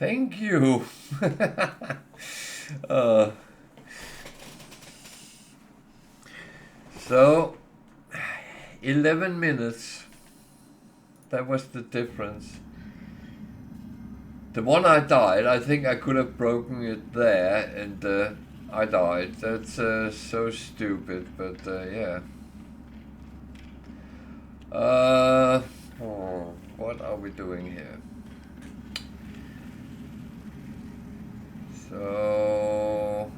Thank you. uh, so, 11 minutes. That was the difference. The one I died, I think I could have broken it there, and I died. That's so stupid, but yeah. What are we doing here? So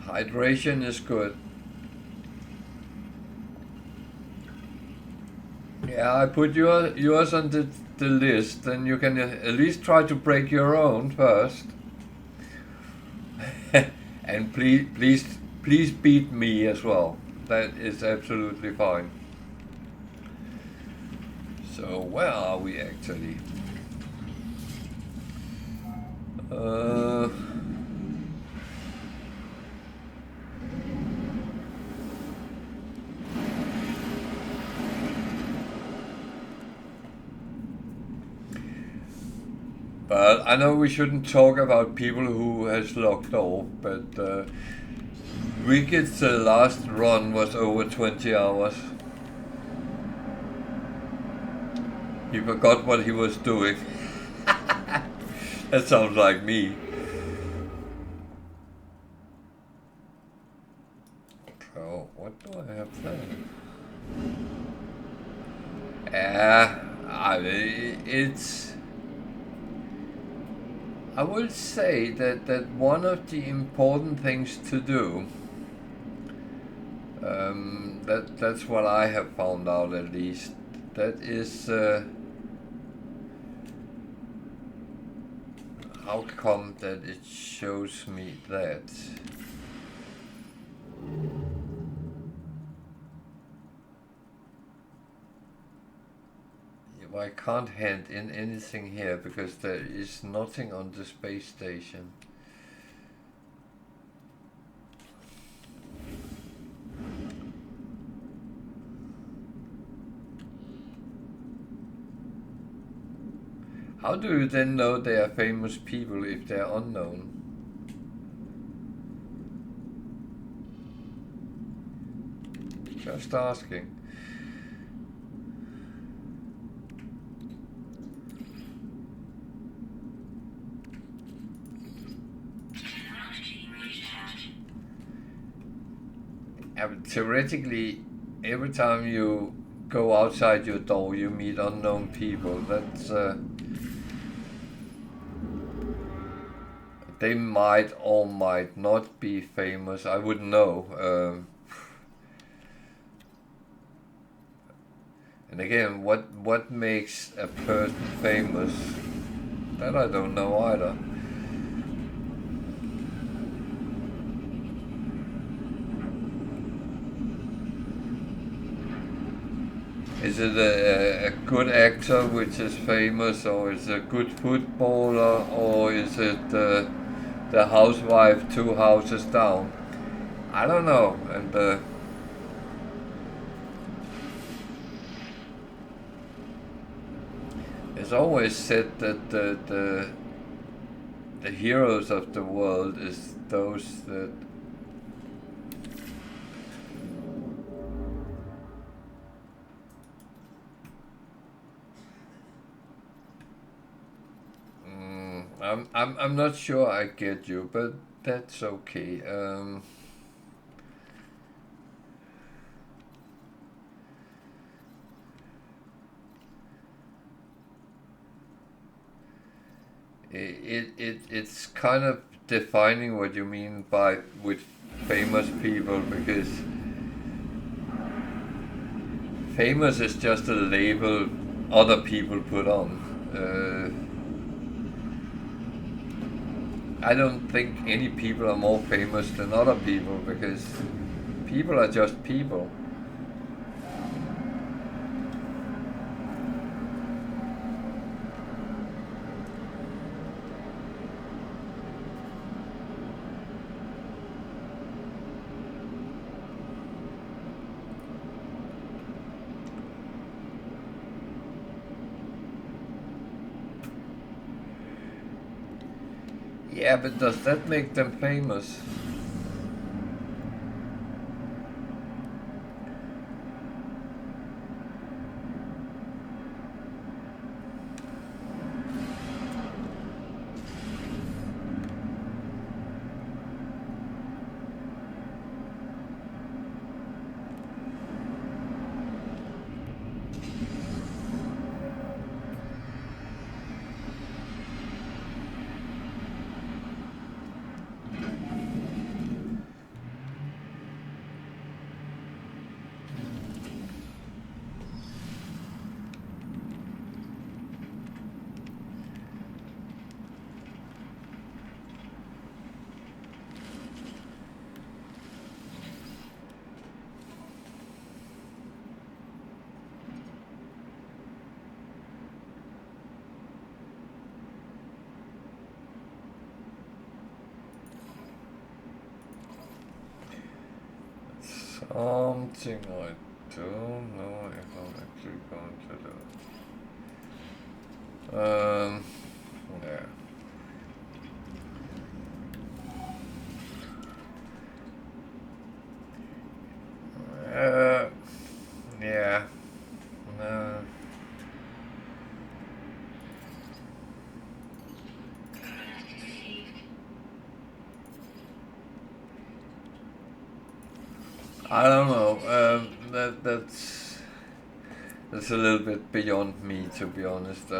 hydration is good. Yeah, I put yours on the list, and you can at least try to break your own first. And please beat me as well. That is absolutely fine. So where are we actually? But I know we shouldn't talk about people who has logged off, but Wicked's last run was over 20 hours. He forgot what he was doing. That sounds like me. So, what do I have there? I will say that one of the important things to do, that's what I have found out at least, that is how come that it shows me that? I can't hand in anything here because there is nothing on the space station. How do you then know they are famous people if they are unknown? Just asking. Theoretically, every time you go outside your door, you meet unknown people. That's they might or might not be famous. I wouldn't know. And again, what makes a person famous? That I don't know either. Is it a good actor which is famous, or is it a good footballer, or is it the housewife 2 houses down? I don't know. And it's always said that the heroes of the world is those that I'm not sure I get you, but that's okay. It's kind of defining what you mean by with famous people, because famous is just a label other people put on. I don't think any people are more famous than other people, because people are just people. Yeah, but does that make them famous? Something I don't know if I'm actually going to do. Yeah. Yeah. No. I don't know. That's a little bit beyond me, to be honest.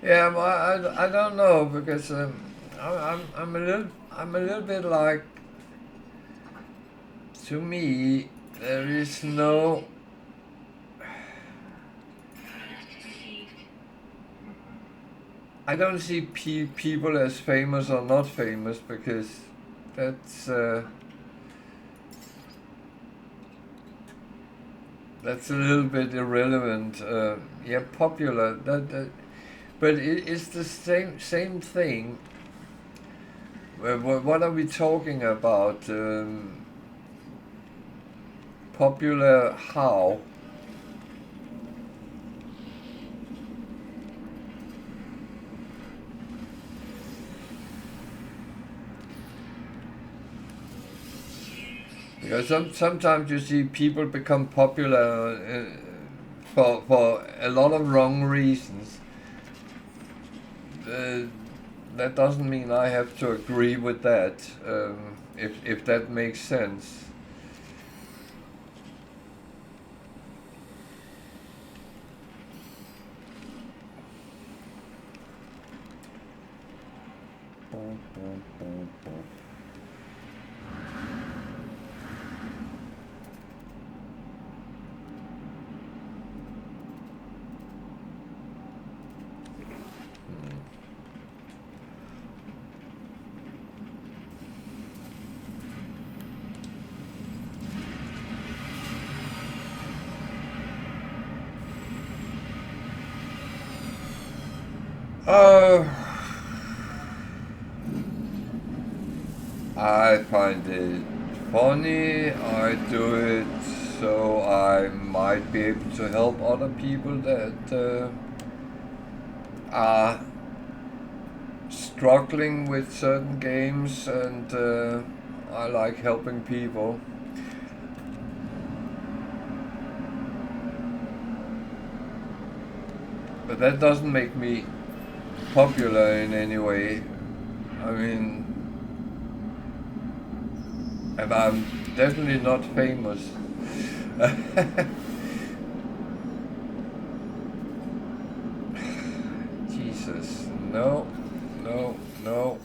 Yeah, well, I don't know because I'm a little bit like, to me there is no. I don't see people as famous or not famous because that's that's a little bit irrelevant. Yeah, popular. But it's the same thing. What are we talking about? Popular how? Because sometimes you see people become popular for a lot of wrong reasons. That doesn't mean I have to agree with that, if that makes sense. I find it funny. I do it so I might be able to help other people that are struggling with certain games, and I like helping people. But that doesn't make me popular in any way. I mean, and I'm definitely not famous. Jesus, no, no, no.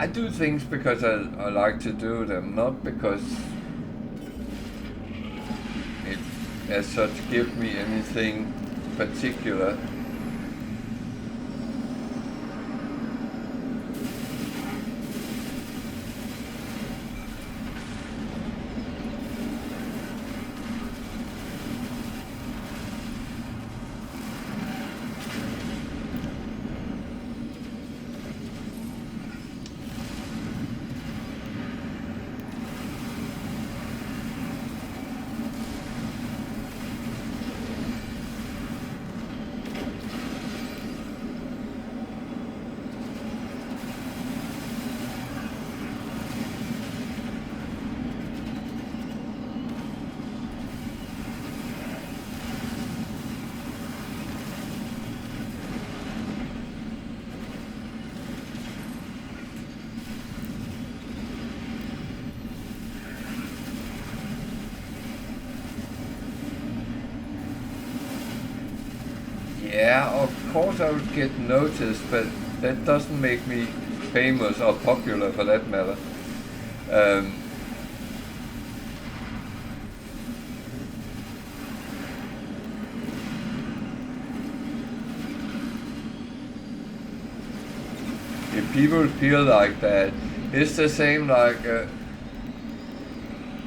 I do things because I like to do them, not because it as such give me anything particular. Yeah, of course I would get noticed, but that doesn't make me famous or popular for that matter. Um, if people feel like that, it's the same like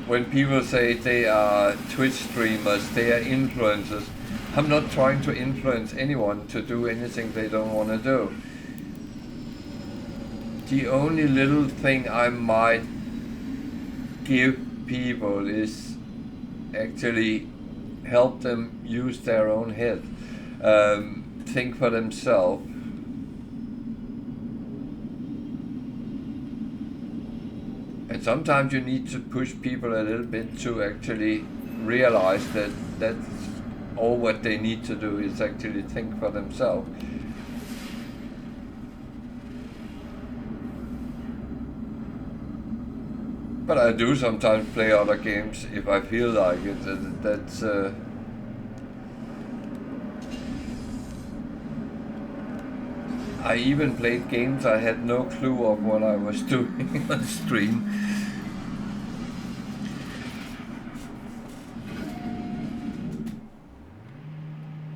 when people say they are Twitch streamers, they are influencers. I'm not trying to influence anyone to do anything they don't want to do. The only little thing I might give people is actually help them use their own head, think for themselves. And sometimes you need to push people a little bit to actually realize that that's all what they need to do is actually think for themselves. But I do sometimes play other games if I feel like it. That's I even played games I had no clue of what I was doing on stream.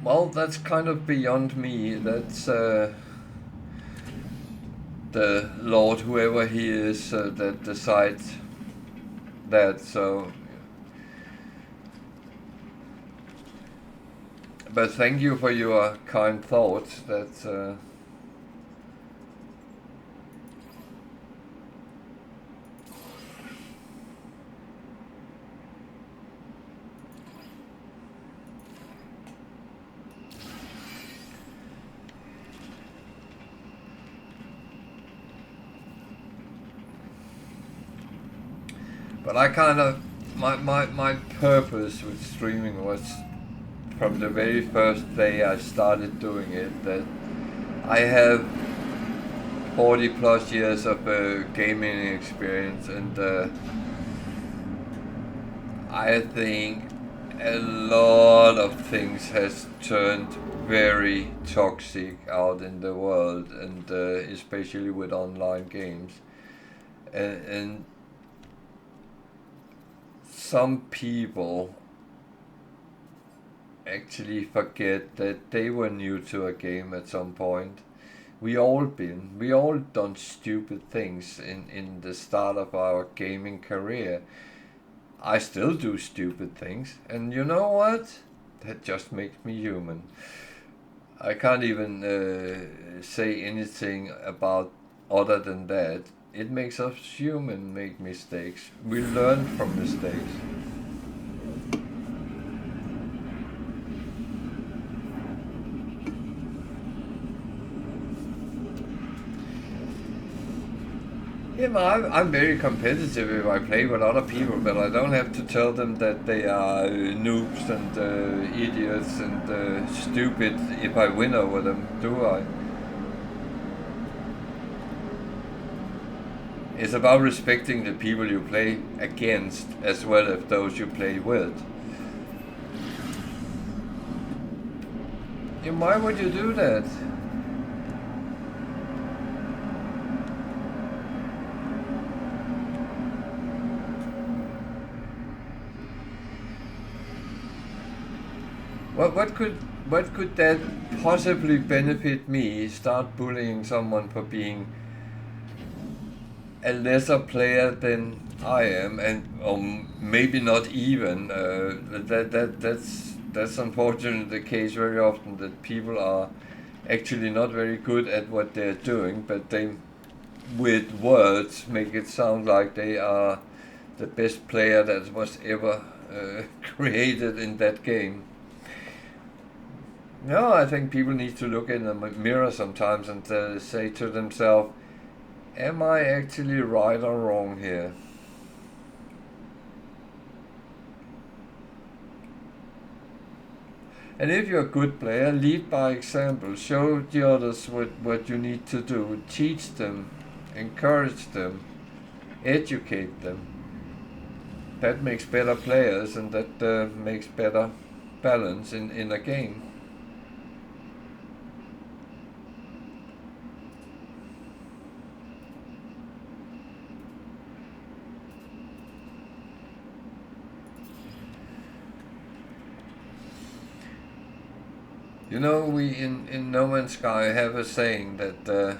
Well, that's kind of beyond me. That's the Lord, whoever he is, that decides that. So, but thank you for your kind thoughts. That's. But I kind of, my purpose with streaming was from the very first day I started doing it that I have 40 plus years of gaming experience, and I think a lot of things has turned very toxic out in the world, and especially with online games, and some people actually forget that they were new to a game at some point. We all done stupid things in the start of our gaming career. I still do stupid things, and you know what? That just makes me human. I can't even say anything about other than that. It makes us human, make mistakes. We learn from mistakes. Yeah, I'm very competitive if I play with other people, but I don't have to tell them that they are noobs and idiots and stupid if I win over them, do I? It's about respecting the people you play against as well as those you play with. And why would you do that? what could that possibly benefit me? Start bullying someone for being a lesser player than I am, and or maybe not even. That's unfortunately the case very often, that people are actually not very good at what they're doing, but they, with words, make it sound like they are the best player that was ever created in that game. No, I think people need to look in the mirror sometimes and say to themselves, am I actually right or wrong here? And if you're a good player, lead by example. Show the others what you need to do. Teach them, encourage them, educate them. That makes better players, and that makes better balance in a game. You know, we in No Man's Sky have a saying that there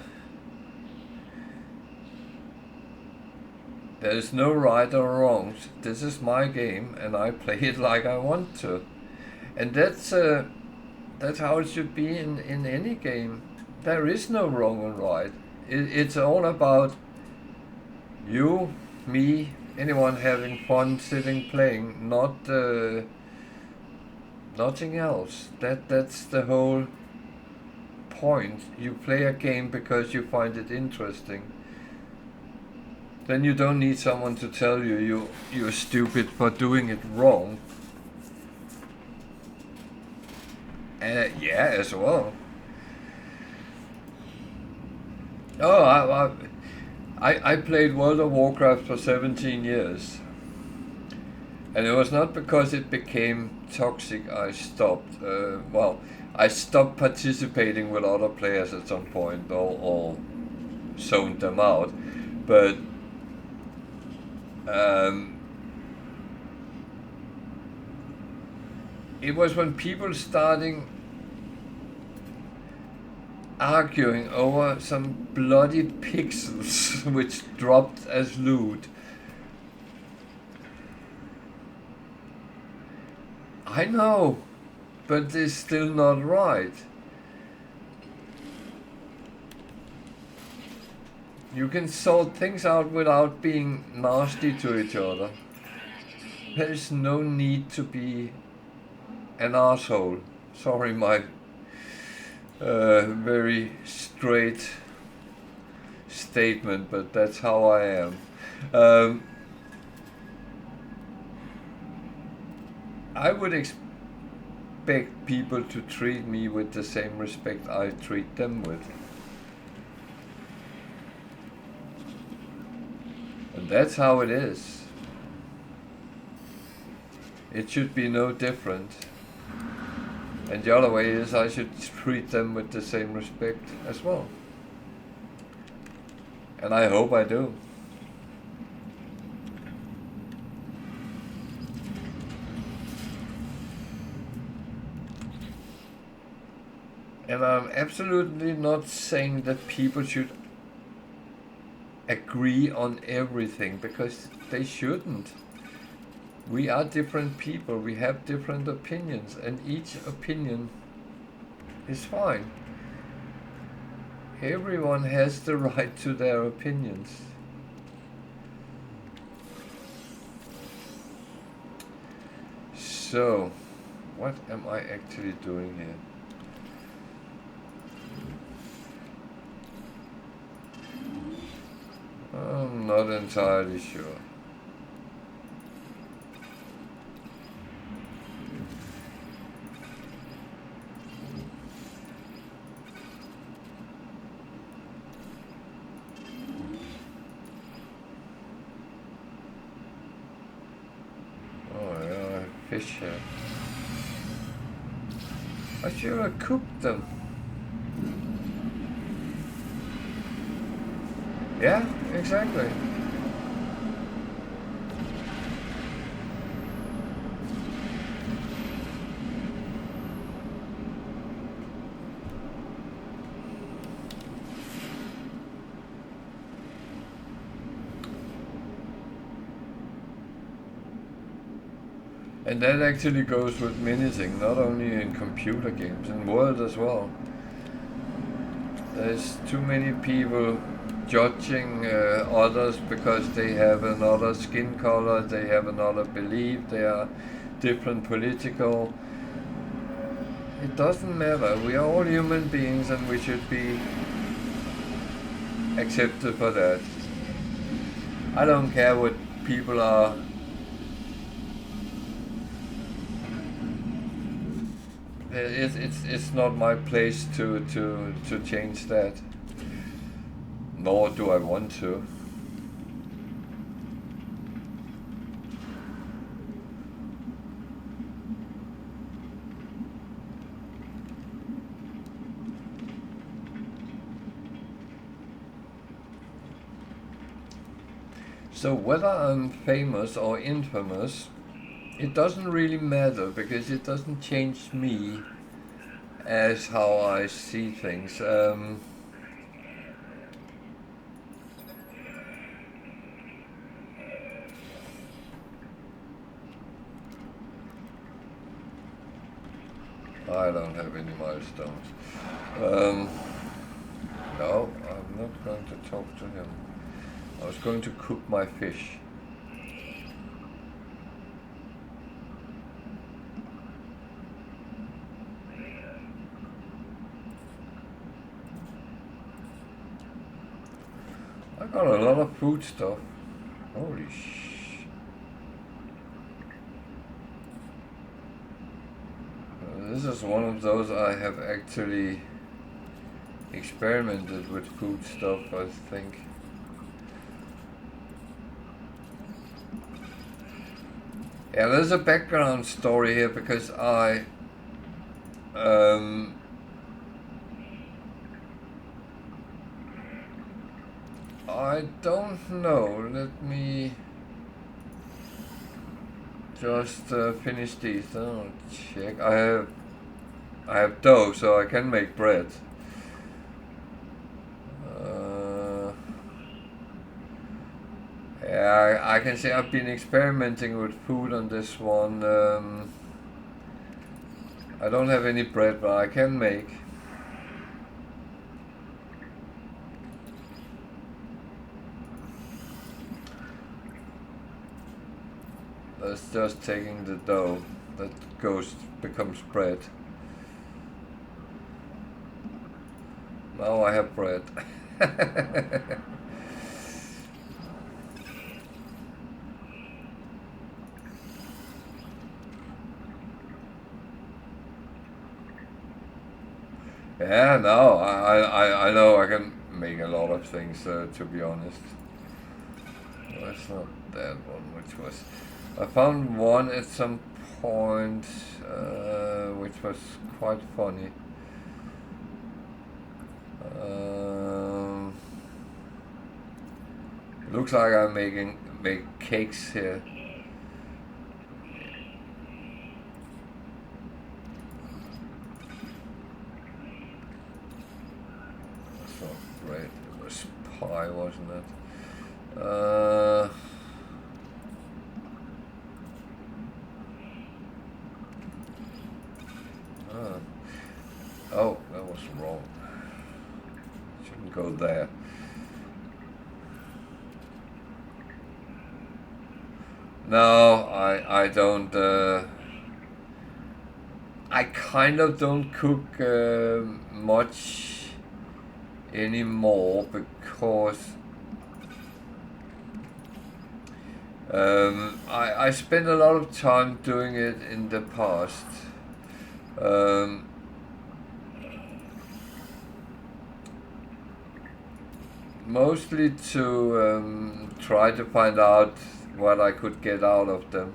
is no right or wrong. This is my game, and I play it like I want to, and that's how it should be in any game. There is no wrong and right. It's all about you, me, anyone having fun sitting playing, not nothing else. That's the whole point. You play a game because you find it interesting. Then you don't need someone to tell you you're stupid for doing it wrong. Yeah, as well. Oh, I played World of Warcraft for 17 years. And it was not because it became toxic I stopped. I stopped participating with other players at some point, or zoned them out. But it was when people starting arguing over some bloody pixels which dropped as loot. I know, but it's still not right. You can sort things out without being nasty to each other. There is no need to be an asshole. Sorry, my very straight statement, but that's how I am. I would expect people to treat me with the same respect I treat them with. And that's how it is. It should be no different. And the other way is I should treat them with the same respect as well. And I hope I do. And I'm absolutely not saying that people should agree on everything, because they shouldn't. We are different people, we have different opinions, and each opinion is fine. Everyone has the right to their opinions. So, what am I actually doing here? I'm not entirely sure. Oh yeah, fish here. I should have cooked them. Yeah, exactly. And that actually goes with many things, not only in computer games, in world as well. There's too many people judging others because they have another skin color, they have another belief, they are different political. It doesn't matter. We are all human beings and we should be accepted for that. I don't care what people are. It's not my place to change that. Nor do I want to. So whether I'm famous or infamous, it doesn't really matter because it doesn't change me as how I see things. I don't have any milestones. No, I'm not going to talk to him. I was going to cook my fish. I got a lot of food stuff. Holy sh! This is one of those I have actually experimented with food stuff, I think. Yeah, there's a background story here because I don't know. Let me just finish these. I'll check. I have dough, so I can make bread. Yeah, I can say I've been experimenting with food on this one. I don't have any bread, but I can make. That's just taking the dough that becomes bread. Now I have bread. Yeah, no, I know I can make a lot of things, to be honest. Well, it's not that one, which was... I found one at some point, which was quite funny. Looks like I'm make cakes here. That's not great. It was pie, wasn't it? Oh, that was wrong. Shouldn't go there. No, I don't. I kind of don't cook much anymore because I spent a lot of time doing it in the past. Mostly to try to find out what I could get out of them.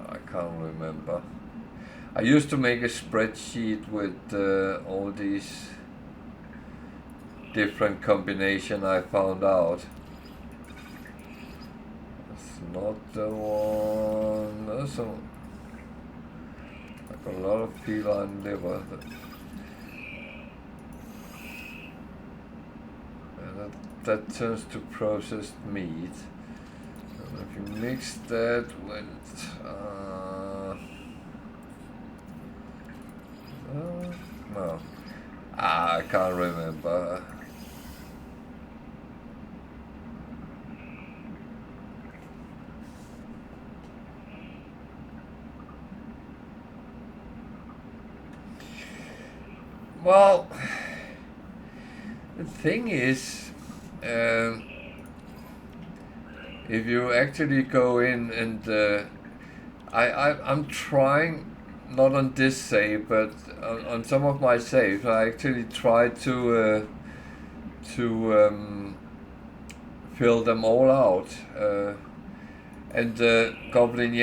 I can't remember. I used to make a spreadsheet with all these different combinations I found out. That's not the one. That's a lot of feline liver. that turns to processed meat. And if you mix that with no, I can't remember. Well, the thing is, if you actually go in and I'm trying, not on this save, but on some of my saves, I actually try to fill them all out. And Goblin,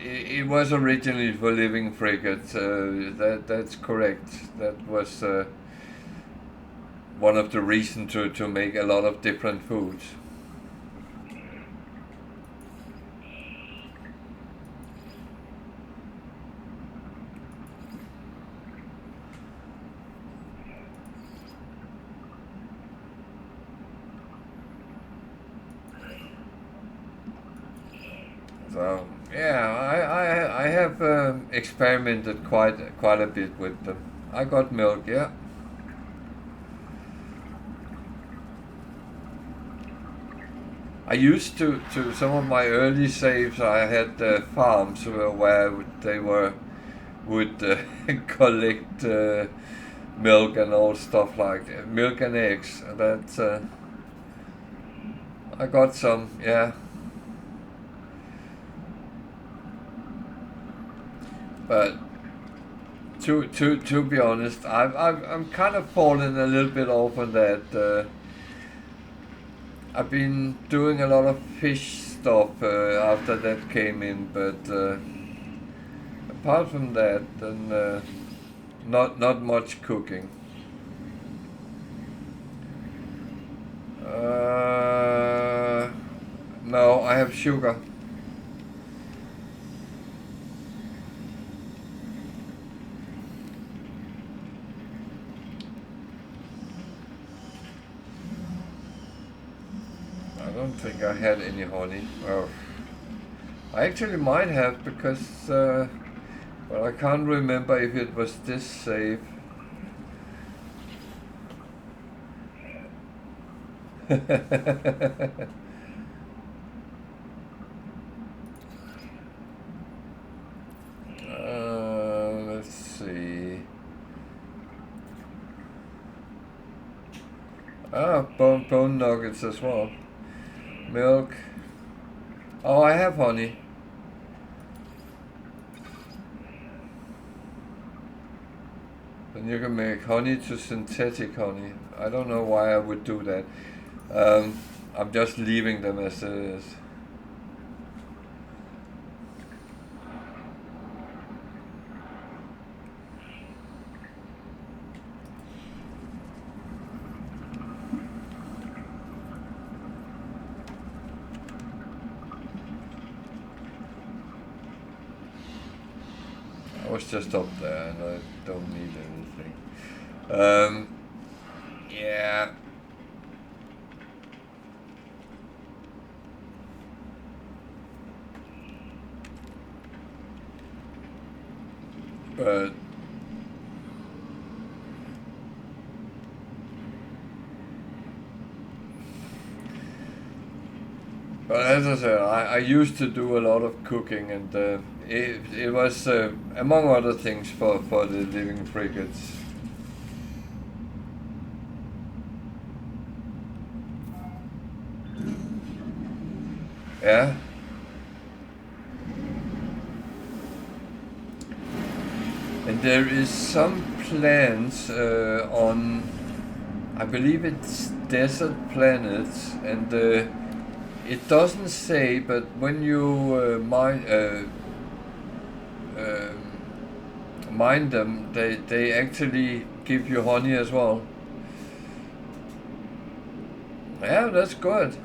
it was originally for living frigates. That's correct. That was one of the reasons to make a lot of different foods. So yeah, I have experimented quite a bit with them. I got milk, yeah. I used to some of my early saves. I had farms where they would collect milk and all stuff like that. Milk and eggs. That's I got some, yeah. But to be honest, I'm kind of falling a little bit off on that. I've been doing a lot of fish stuff after that came in, but apart from that, then not much cooking. No, I have sugar. I don't think I had any honey. Oh, I actually might have because, but I can't remember if it was this safe. Let's see. Bone nuggets as well. Milk. Oh, I have honey. Then you can make honey to synthetic honey. I don't know why I would do that. I'm just leaving them as it is. I was just up there and I don't need anything. Yeah. But as I said, I used to do a lot of cooking, and it was among other things for the living frigates. Yeah. And there is some plants on, I believe it's desert planets, and it doesn't say, but when you mine them, they actually give you honey as well. Yeah, that's good.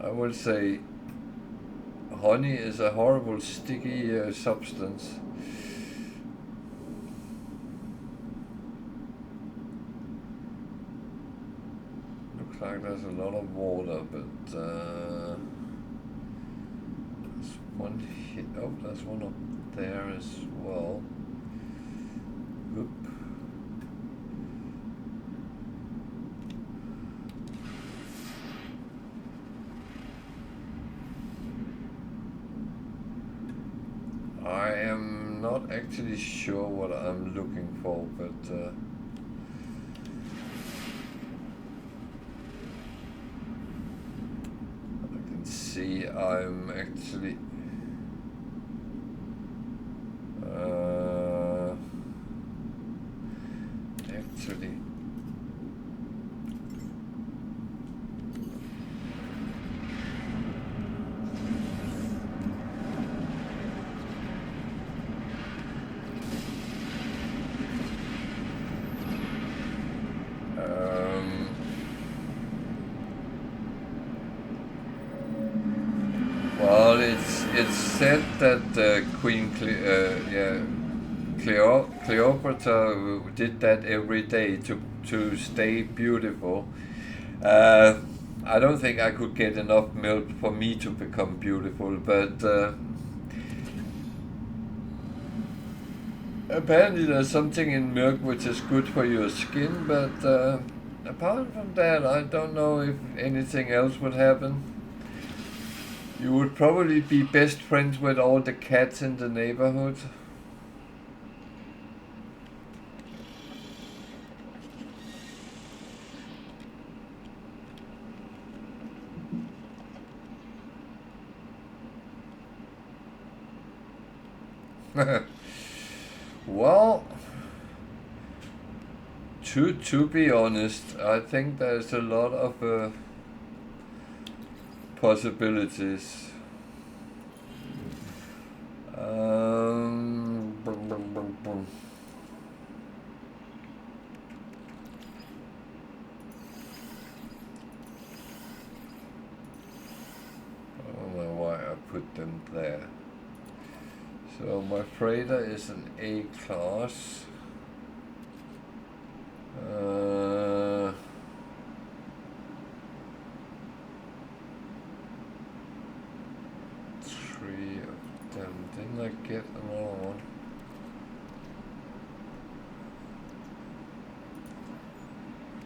I would say honey is a horrible sticky substance. Looks like there's a lot of water, but there's one here. Oh, there's one up there as well. Oop. I am not actually sure what I'm looking for, but I can see I'm actually well, it's said that Queen Cleopatra did that every day to stay beautiful. I don't think I could get enough milk for me to become beautiful, but apparently there's something in milk which is good for your skin, but apart from that, I don't know if anything else would happen. You would probably be best friends with all the cats in the neighborhood. Well, to be honest, I think there's a lot of possibilities. Boom. I don't know why I put them there. So my freighter is an A class. 3 of them. Didn't I get another one?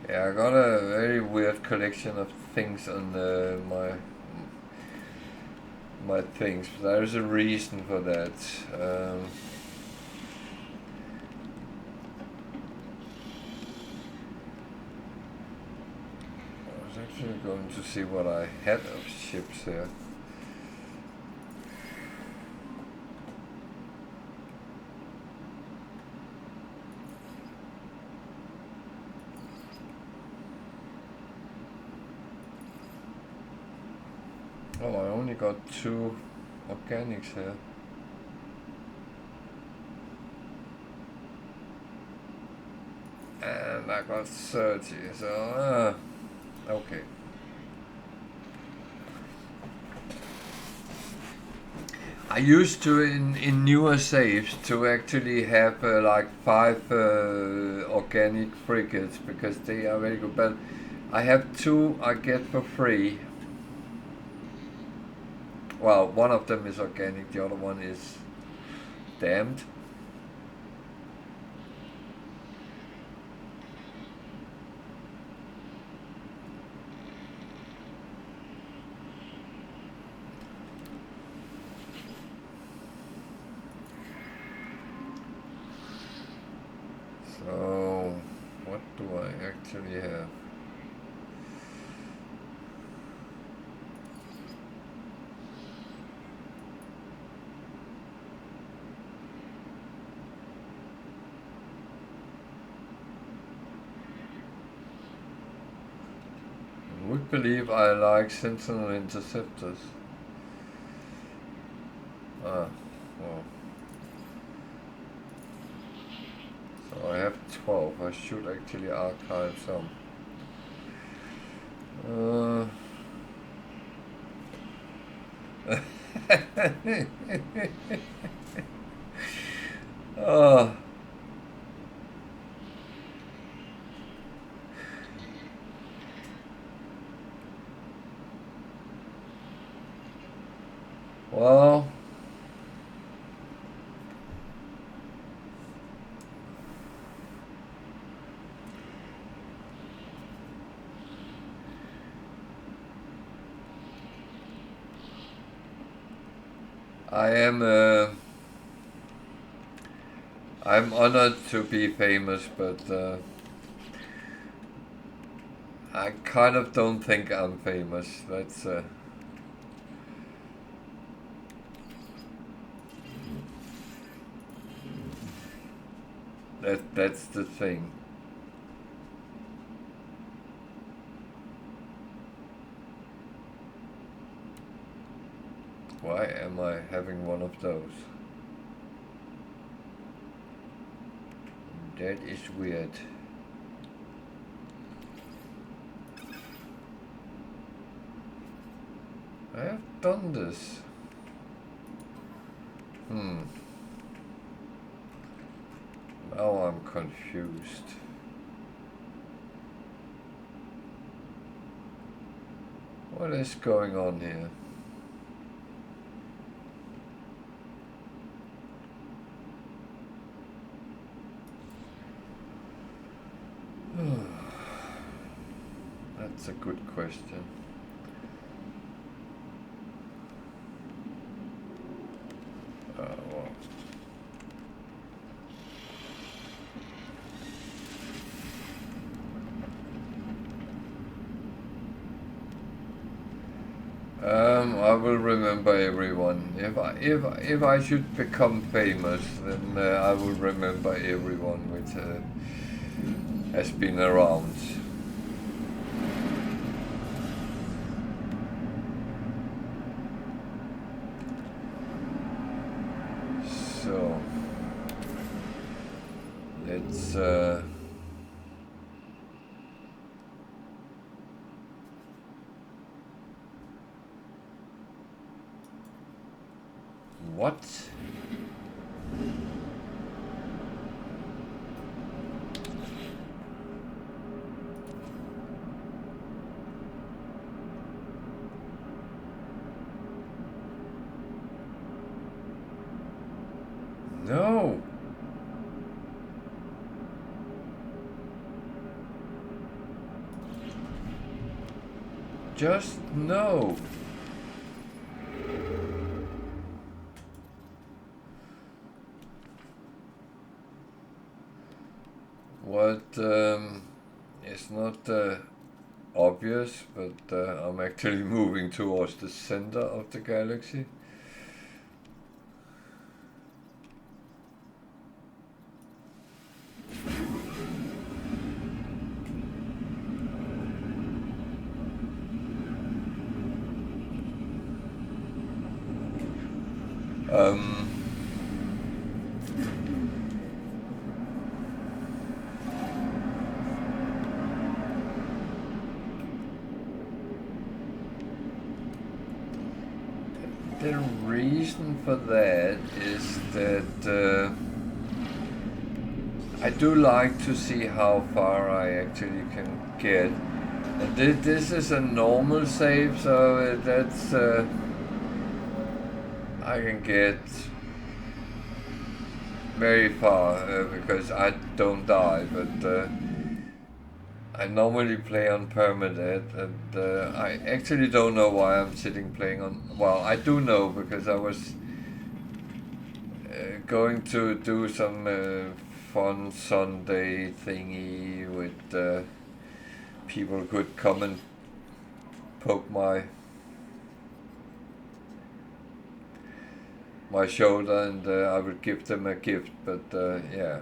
Yeah, I got a very weird collection of things on my things. There's a reason for that. I was actually going to see what I had of ships here. Oh, I only got 2 organics here. And I got 30, so okay. I used to in newer saves to actually have like 5 organic frigates because they are very good, but I have 2 I get for free. Well, one of them is organic, the other one is damned. So, what do I actually have? I would believe I like Sentinel Interceptors. Well. So I have 12. I should actually archive some. Oh, well, I am I'm honored to be famous, but I kind of don't think I'm famous. That's the thing. Why am I having one of those? That is weird. I have done this. Now I'm confused. What is going on here? That's a good question. Well. I will remember everyone. If I should become famous, then I will remember everyone which has been around. So let's. What? No. Just no. What is not obvious, but I'm actually moving towards the center of the galaxy. The reason for that is that I do like to see how far I actually can get. And this is a normal save, so that's I can get very far because I don't die, but I normally play on permadeath, and I actually don't know why I'm sitting playing on. Well, I do know because I was going to do some fun Sunday thingy with people could come and poke my shoulder, and I would give them a gift. But yeah.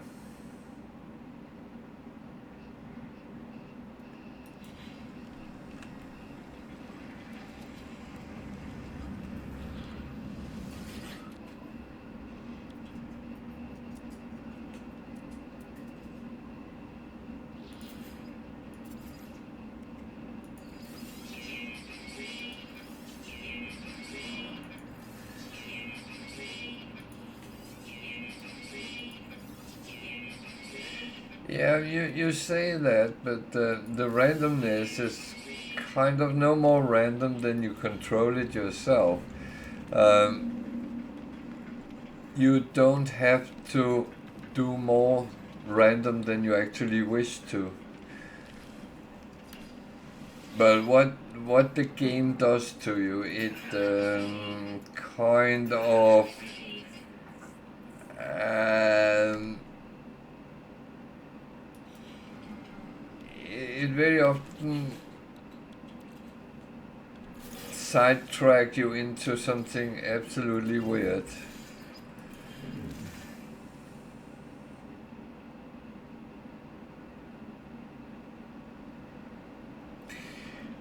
Yeah, you say that, but the randomness is kind of no more random than you control it yourself. You don't have to do more random than you actually wish to. But what the game does to you, it kind of it very often sidetrack you into something absolutely weird.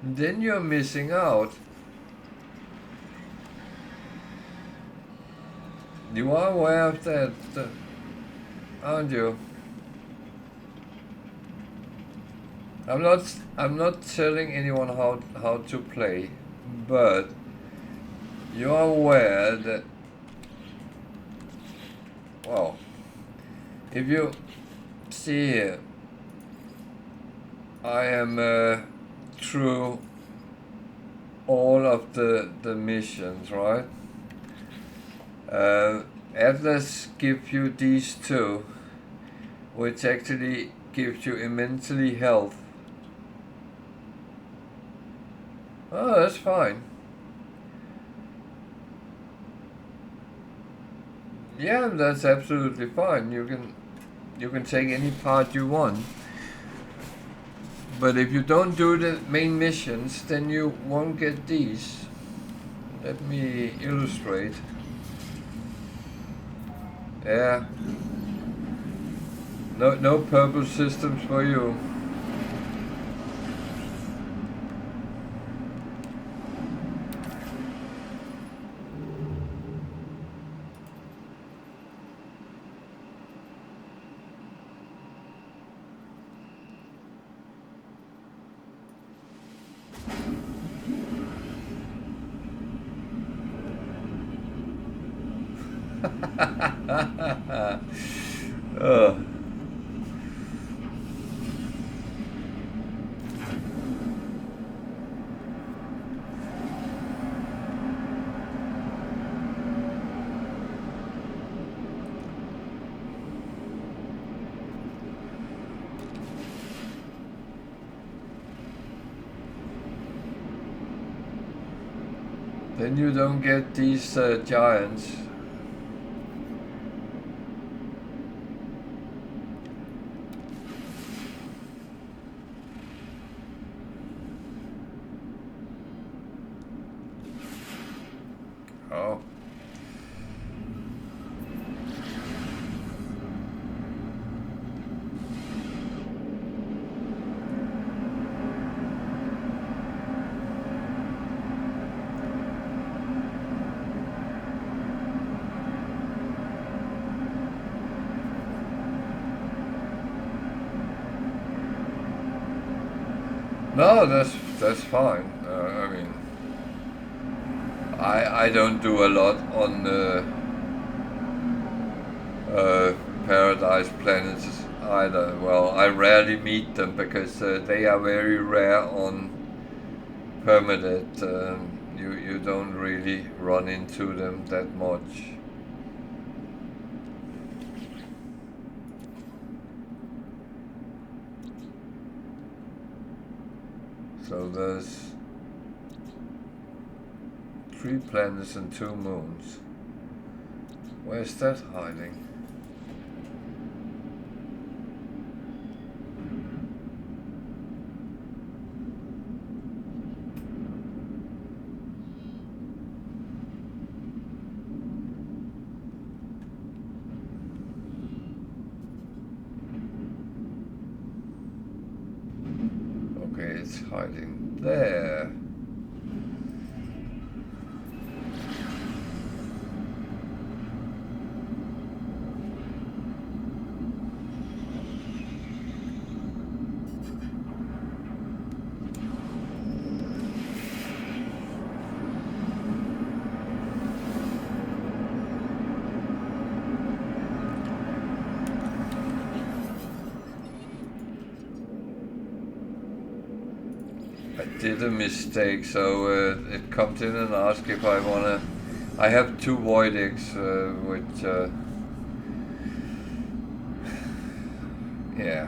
Then you're missing out. You are aware of that, aren't you? I'm not telling anyone how to play, but you are aware that, well, if you see here, I am through all of the missions, right? Atlas gives you these two, which actually gives you immensely health. Oh, that's fine. Yeah, that's absolutely fine. You can take any part you want. But if you don't do the main missions, then you won't get these. Let me illustrate. Yeah. No purple systems for you. Ugh. Then you don't get these giants. Oh. No, that's fine. I mean, I don't do a lot on paradise planets either. Well, I rarely meet them because they are very rare on permanent. You don't really run into them that much. So there's 3 planets and 2 moons. Where's that hiding? Okay, it's hiding there. did a mistake, so it comes in and asks if I wanna. I have 2 void eggs, which yeah.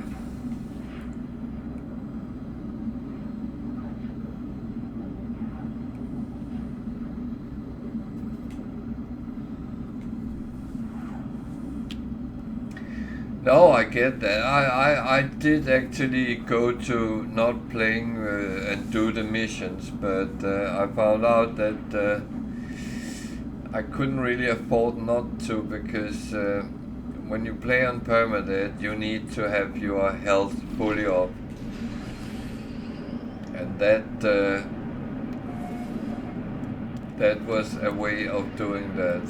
No, I get that. I did actually go to not playing and do the missions, but I found out that I couldn't really afford not to, because when you play on permadeath, you need to have your health fully up, and that was a way of doing that.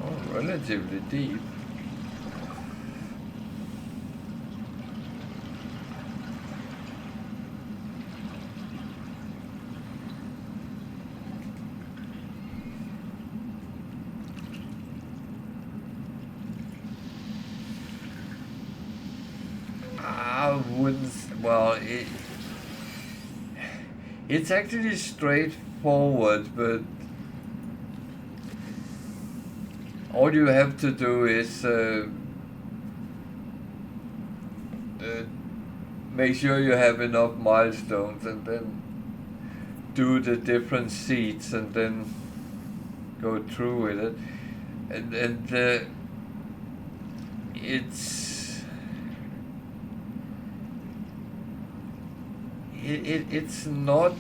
Oh, relatively deep. I wouldn't. Well, it's actually straightforward, but all you have to do is make sure you have enough milestones, and then do the different seeds, and then go through with it, and it's not.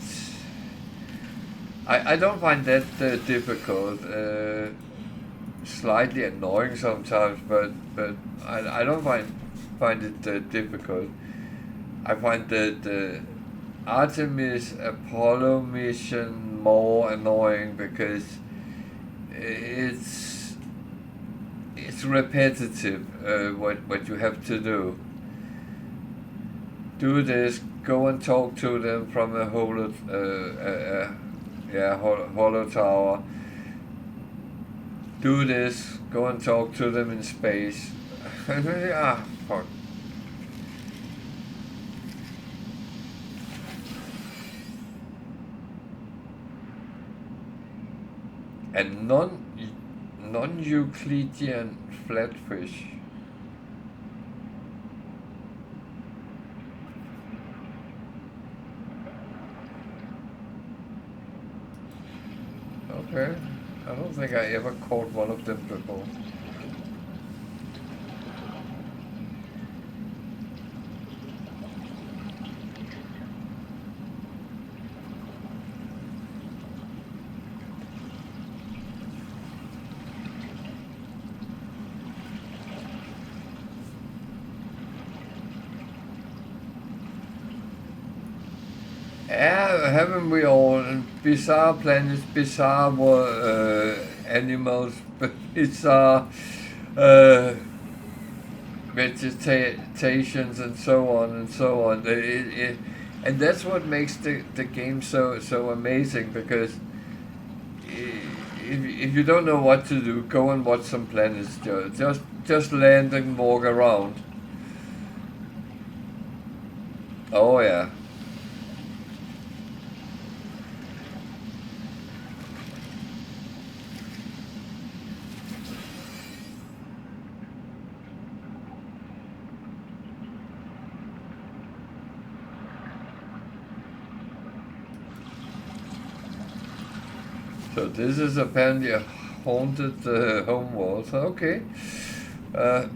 I don't find that difficult. Slightly annoying sometimes, but I don't find it difficult. I find the Artemis Apollo mission more annoying, because it's repetitive. What you have to do. Do this. Go and talk to them from a holo tower. Do this. Go and talk to them in space. Fuck. And non-Euclidean flatfish. Okay. I don't think I ever caught one of them before. Yeah, haven't we all? Bizarre planets, bizarre animals, bizarre vegetations, and so on and so on. And that's what makes the game so amazing, because if you don't know what to do, go and watch some planets. Just land and walk around. Oh yeah. So this is apparently a haunted home wall. So okay. Uh,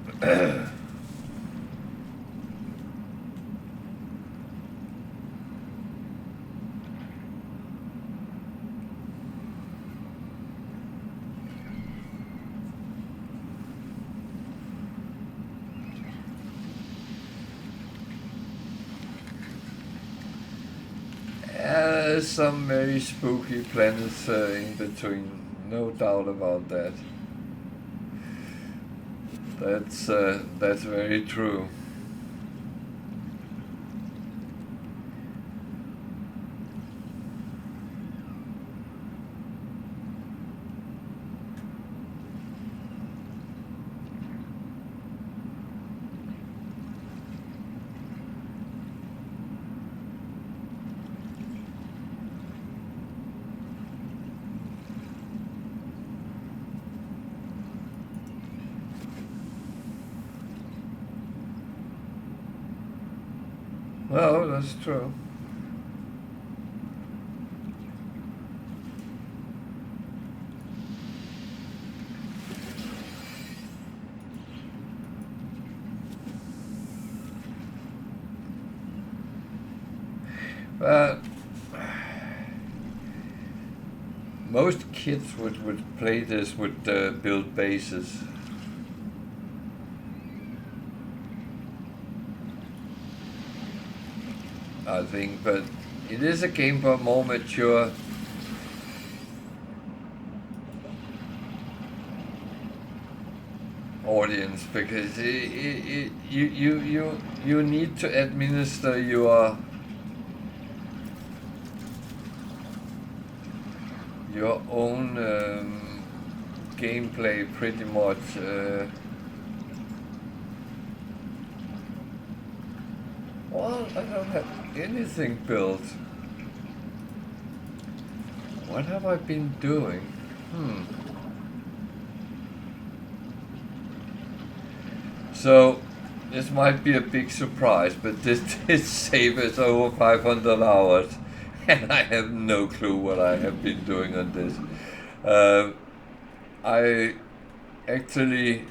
some very spooky planets in between, no doubt about that. That's very true. Well, that's true. But most kids would play this with build bases. I think, but it is a game for more mature audience because you need to administer your own gameplay pretty much. Well, I don't have anything built. What have I been doing? So, this might be a big surprise, but this save is over 500 hours, and I have no clue what I have been doing on this. I actually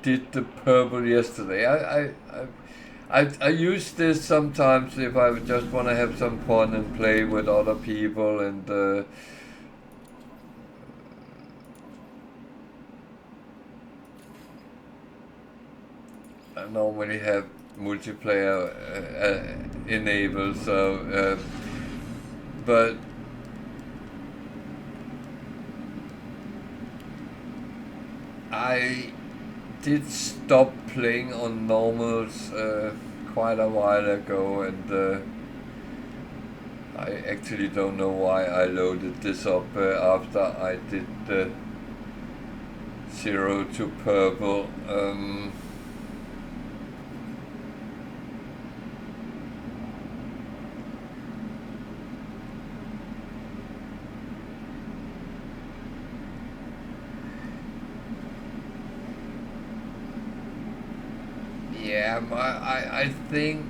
did the purple yesterday. I use this sometimes if I just want to have some fun and play with other people, and I normally have multiplayer enabled, so but I did stop playing on normals quite a while ago, and I actually don't know why I loaded this up after I did the 0 to purple. Yeah, I think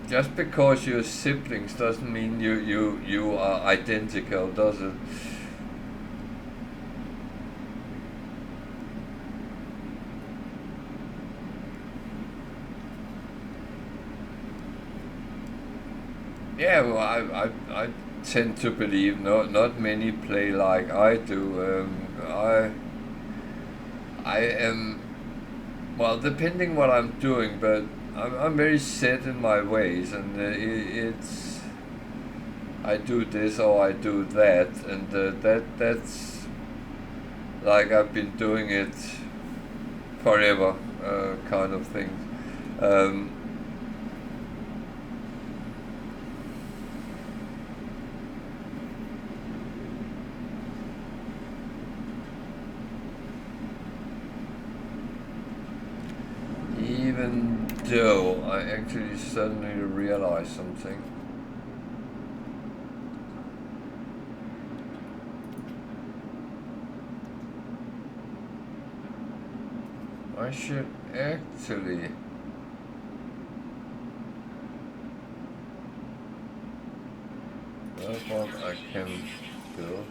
just because you're siblings doesn't mean you are identical, does it? Yeah, well, I tend to believe not many play like I do. I am, well, depending what I'm doing, but I'm very set in my ways, and it's I do this or I do that, and that's like I've been doing it forever, kind of thing. Um, Even though I actually suddenly realized something. I should actually that's what I can build.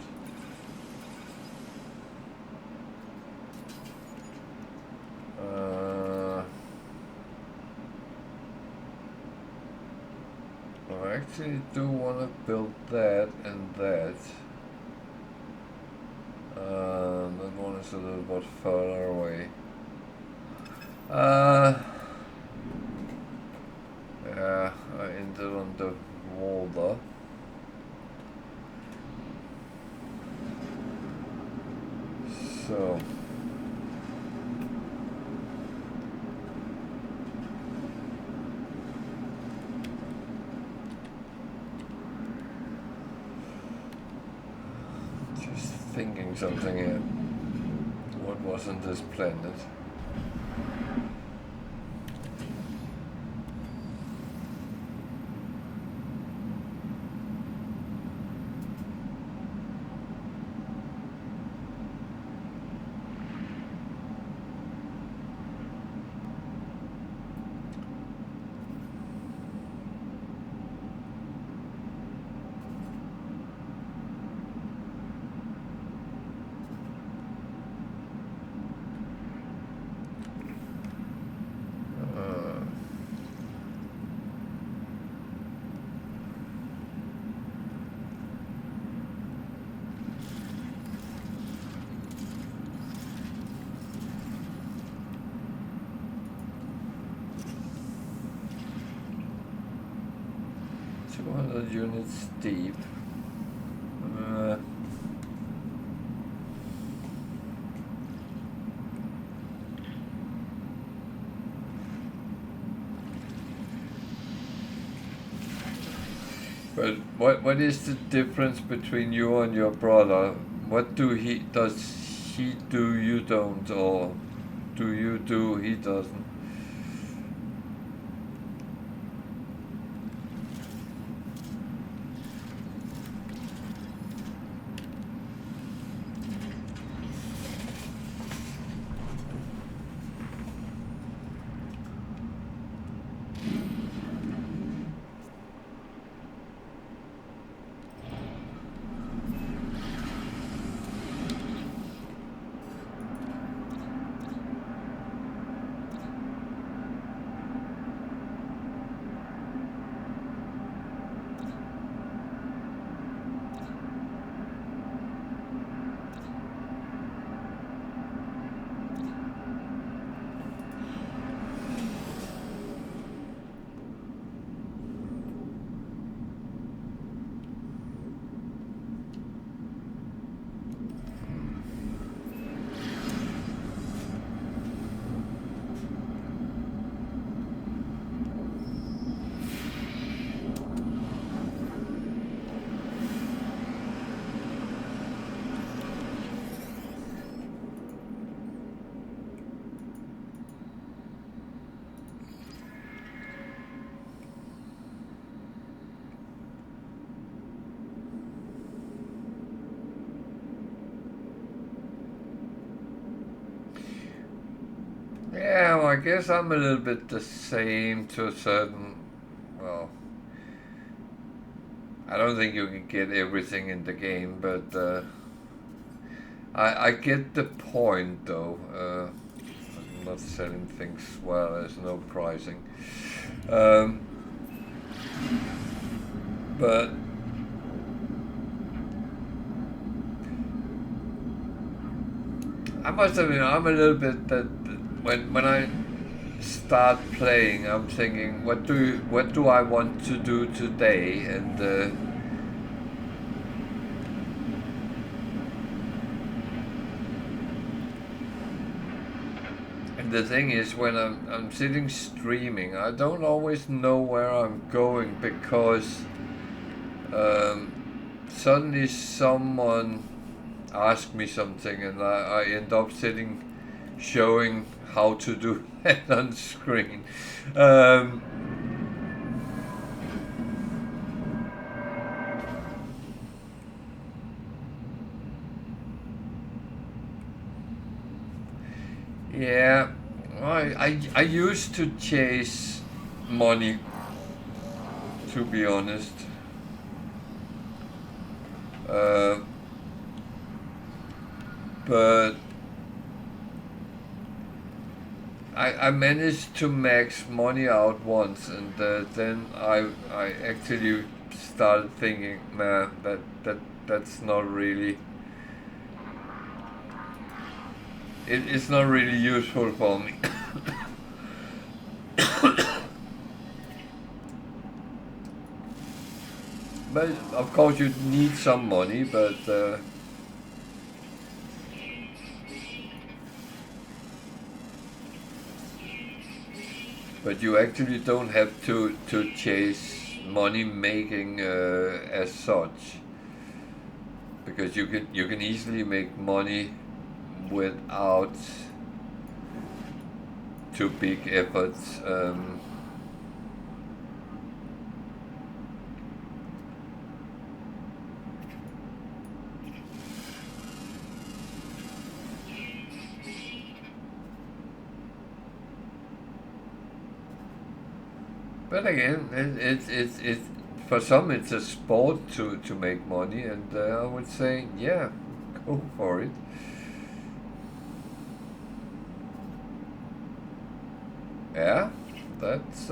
actually do want to build that and that. That one is a little bit further away. Yeah, I ended on the wall though. So. Just thinking something here. What was on this planet? Units deep. But what is the difference between you and your brother? What does he do you don't, or do you do he doesn't? Yeah, well, I guess I'm a little bit the same to a certain, well, I don't think you can get everything in the game, but I get the point though. I'm not selling things well, there's no pricing. But I must admit, I'm a little bit that when I start playing, I'm thinking, what do I want to do today? And the thing is, when I'm sitting streaming, I don't always know where I'm going because suddenly someone asks me something, and I end up sitting showing how to do it on screen. Yeah, I used to chase money, to be honest. But I managed to max money out once, and then I actually started thinking, man, that's not really. It's not really useful for me. But of course you need some money, but you actually don't have to chase money making as such, because you can easily make money without too big efforts. But again, it's for some it's a sport to make money, and I would say, yeah, go for it. Yeah, that's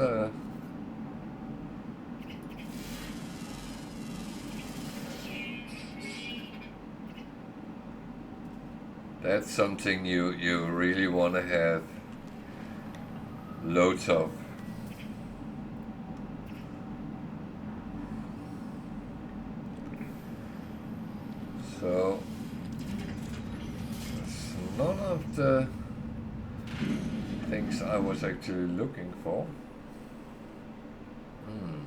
that's something you really want to have loads of. So it's none of the things I was actually looking for. Hmm.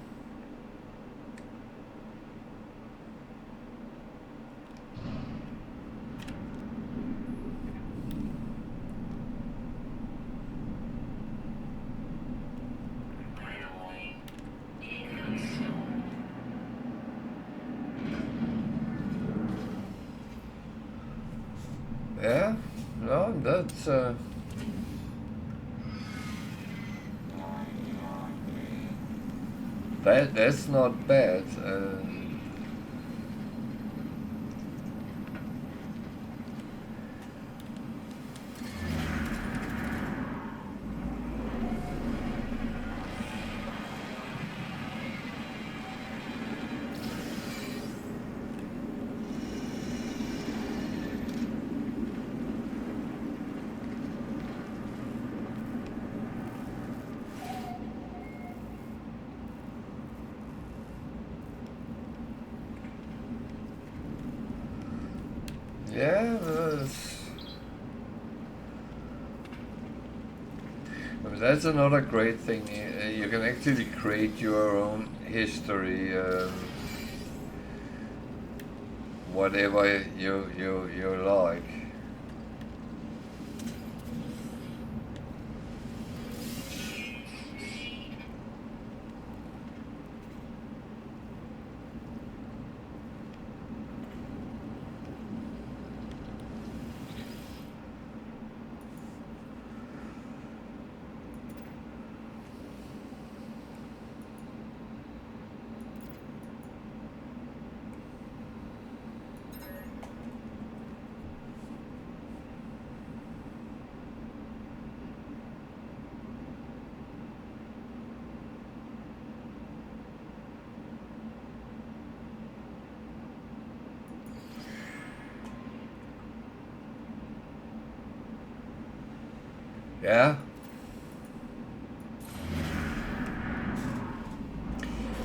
Yeah, no, that's not bad. Yeah, I mean, that's another great thing. You can actually create your own history, whatever you like. Yeah.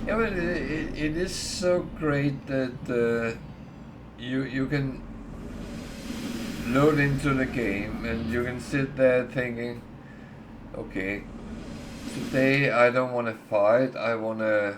Yeah, but it is so great that you can load into the game and you can sit there thinking, okay, today I don't want to fight. I want to